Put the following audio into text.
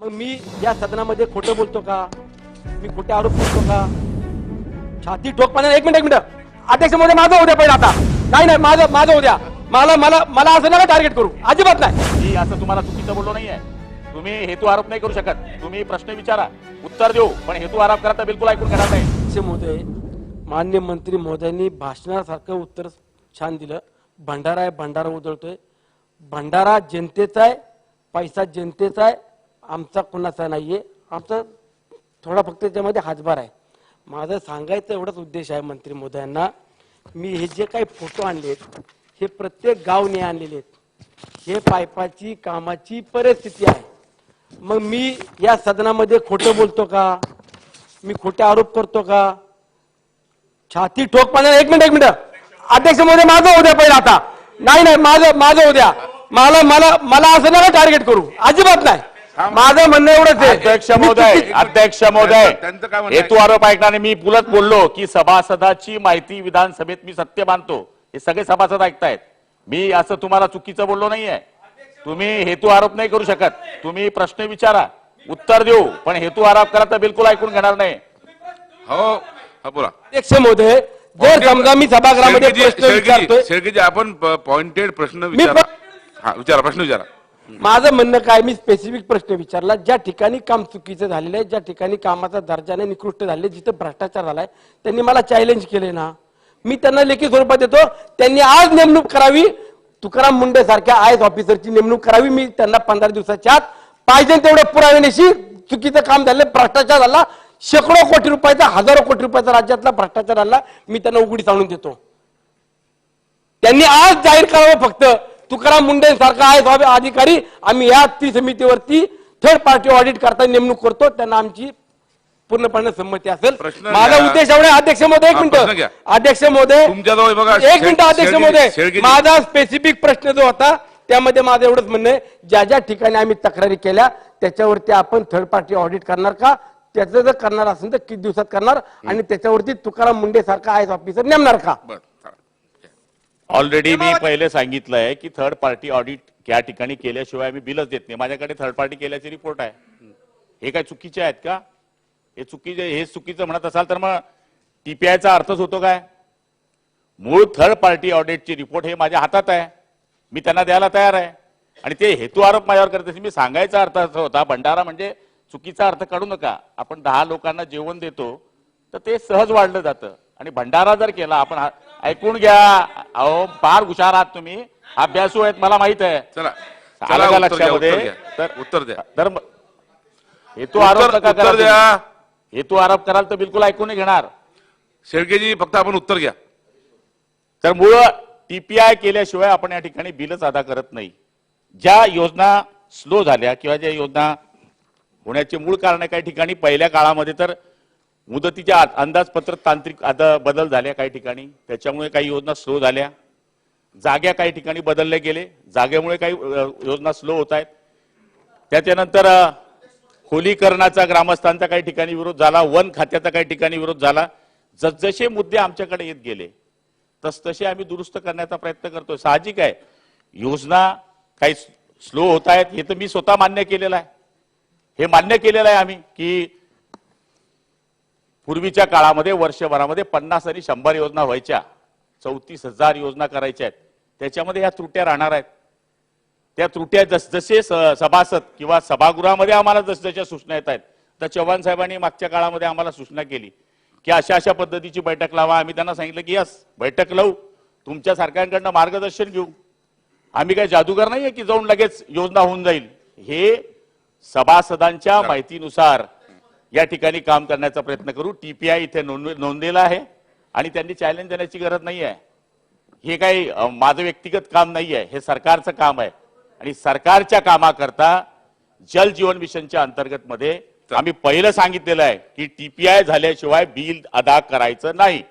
मग मी या सदनामध्ये खोटं बोलतो का? मी खोटे आरोप करतो का? छाती ठोकपणा एक मिनिट अध्यक्ष महोदय माझं होऊ द्या पहिला आता. नाही माझं होऊ द्या. मला असं नका टार्गेट करू, अजिबात नाही. मी असं तुम्हाला चुकीचं बोललो नाहीये. तुम्ही हेतू आरोप नाही करू शकत. तुम्ही प्रश्न विचारा, उत्तर देऊ, पण हेतू आरोप करा तर बिलकुल ऐकून घेणार नाही. अध्यक्ष महोदय, मान्य मंत्री महोदयांनी भाषणासारखं उत्तर छान दिलं. भंडारा आहे, भंडारा उधळतोय. भंडारा जनतेचा आहे, पैसा जनतेचा आहे, आमचा कोणाचा नाहीये. आमचा थोडा फक्त त्याच्यामध्ये हातभार आहे. माझं सांगायचं एवढाच उद्देश आहे मंत्री महोदयांना, मी हे जे काही फोटो आणलेत हे प्रत्येक गावने आणलेले आहेत. हे पाईपाची कामाची परिस्थिती आहे. मग मी या सदनामध्ये खोटं बोलतो का? मी खोटे आरोप करतो का? छाती ठोकपणा एक मिनिट अध्यक्ष महोदय माझं होऊ द्या पहिला आता. नाही माझं होऊ द्या. मला असं नका टार्गेट करू, अजिबात नाही. माझं म्हणणं एवढंच आहे. अध्यक्ष महोदय हेतू आरोप ऐकणारे मी पुलत बोललो की सभासदाची माहिती विधानसभेत मी सत्य मानतो. हे सगळे सभासद ऐकतायत. मी असं तुम्हाला चुकीचं बोललो नाहीये. तुम्ही हेतू आरोप नाही करू शकत. तुम्ही प्रश्न विचारा, उत्तर देऊ, पण हेतू आरोप करा तर बिलकुल ऐकून घेणार नाही. हो बोला अध्यक्ष महोदय, जर समजा मी सभागृहामध्ये प्रश्न विचारतोय, शेळकेजी आपण पॉइंटेड प्रश्न विचारा. प्रश्न विचारा. माझं म्हणणं काय, मी स्पेसिफिक प्रश्न विचारला. ज्या ठिकाणी काम चुकीचं झालेलं आहे, ज्या ठिकाणी कामाचा दर्जाने निकृष्ट झाले, जिथं भ्रष्टाचार झालाय, त्यांनी मला चॅलेंज केले ना, मी त्यांना लेखी स्वरूपात देतो. त्यांनी आज नेमणूक करावी, तुकाराम मुंडे सारख्या आय एस ऑफिसरची नेमणूक करावी. मी त्यांना 15 दिवसाच्या आत पाहिजे तेवढे पुराव्यानिशी चुकीचं काम झालं, भ्रष्टाचार झाला, शेकडो कोटी रुपयाचा, हजारो कोटी रुपयाचा राज्यातला भ्रष्टाचार झाला, मी त्यांना उघडी सांगून देतो. त्यांनी आज जाहीर करावं फक्त. तुकाराम मुंडे सारखा आय एस अधिकारी आम्ही या समितीवरती थर्ड पार्टी ऑडिट करता नेमणूक करतो, त्यांना आमची पूर्णपणे संमती असेल. माझा उद्देश एवढा. अध्यक्ष महोदय एक मिनिट, अध्यक्ष महोदय एक मिनिट, अध्यक्ष महोदय माझा स्पेसिफिक प्रश्न जो होता त्यामध्ये माझं एवढंच म्हणणं आहे, ज्या ठिकाणी आम्ही तक्रारी केल्या त्याच्यावरती आपण थर्ड पार्टी ऑडिट करणार का? त्याचं जर करणार असेल तर किती दिवसात करणार? आणि त्याच्यावरती तुकाराम मुंडे सारखा आय एस ऑफिसर नेमणार का? ऑलरेडी मी पहिले सांगितलंय की थर्ड पार्टी ऑडिट या ठिकाणी केल्याशिवाय मी बिलच देत नाही. माझ्याकडे थर्ड पार्टी केल्याचे रिपोर्ट आहे. हे काय चुकीचे आहेत का? हे चुकीचं म्हणत असाल तर मग टीपीआयचा अर्थच होतो काय? मूळ थर्ड पार्टी ऑडिटची रिपोर्ट हे माझ्या हातात आहे, मी त्यांना द्यायला तयार आहे. आणि ते हेतू आरोप माझ्यावर करत असेल. मी सांगायचा अर्थ असा होता, भंडारा म्हणजे चुकीचा अर्थ काढू नका. आपण 10 लोकांना जेवण देतो तर ते सहज वाढलं जातं. आणि भंडारा जर केला, आपण ऐकून घ्या, अहो फार हुशार आहात तुम्ही, अभ्यासू आहेत, मला माहित आहे. चला लक्षामध्ये तर उत्तर द्या. तर हेतू आरोप नका करा. हेतू आरोप कराल तर बिलकुल ऐकून नाही घेणार. शेळकेजी फक्त आपण उत्तर घ्या. तर मूळ टीपीआय केल्याशिवाय आपण या ठिकाणी बिलच अदा करत नाही. ज्या योजना स्लो झाल्या किंवा ज्या योजना होण्याचे मूळ कारण काही ठिकाणी पहिल्या काळामध्ये तर मुदतीच्या अंदाजपत्रक तांत्रिक बदल झाल्या काही ठिकाणी, त्याच्यामुळे काही योजना स्लो झाल्या. जाग्या काही ठिकाणी बदलले गेले, जागेमुळे काही योजना स्लो होत आहेत. त्याच्यानंतर खोलीकरणाचा ग्रामस्थांचा काही ठिकाणी विरोध झाला, वन खात्याचा काही ठिकाणी विरोध झाला. जसजसे मुद्दे आमच्याकडे येत गेले तसतसे आम्ही दुरुस्त करण्याचा प्रयत्न करतोय. साहजिक आहे योजना काही स्लो होत आहेत, हे तर मी स्वतः मान्य केलेलं आहे. हे मान्य केलेलं आहे आम्ही की पूर्वीच्या काळामध्ये वर्षभरामध्ये 50 आणि 100 योजना व्हायच्या, 34,000 योजना करायच्या आहेत. त्याच्यामध्ये ह्या त्रुट्या राहणार आहेत. त्या त्रुट्या जसजसे सभासद किंवा सभागृहामध्ये आम्हाला जसजशा सूचना येत आहेत, तर चव्हाण साहेबांनी मागच्या काळामध्ये आम्हाला सूचना केली की अशा पद्धतीची बैठक लावा. आम्ही त्यांना सांगितलं की यस बैठक लावू, तुमच्या सारख्यांकडनं मार्गदर्शन घेऊ. आम्ही काही जादूगर नाहीये की जाऊन लगेच योजना होऊन जाईल. हे सभासदांच्या माहितीनुसार या ठिकाणी काम करण्याचा प्रयत्न करू. टीपीआय इथे नोंदलेला आहे आणि त्यांनी चॅलेंज देण्याची गरज नाही आहे. हे काही माझं व्यक्तिगत काम नाही आहे, हे सरकारचं काम आहे. आणि सरकारच्या कामाकरता जल जीवन मिशनच्या अंतर्गत मध्ये आम्ही पहिलं सांगितलेलं आहे की टीपीआय झाल्याशिवाय बिल अदा करायचं नाही.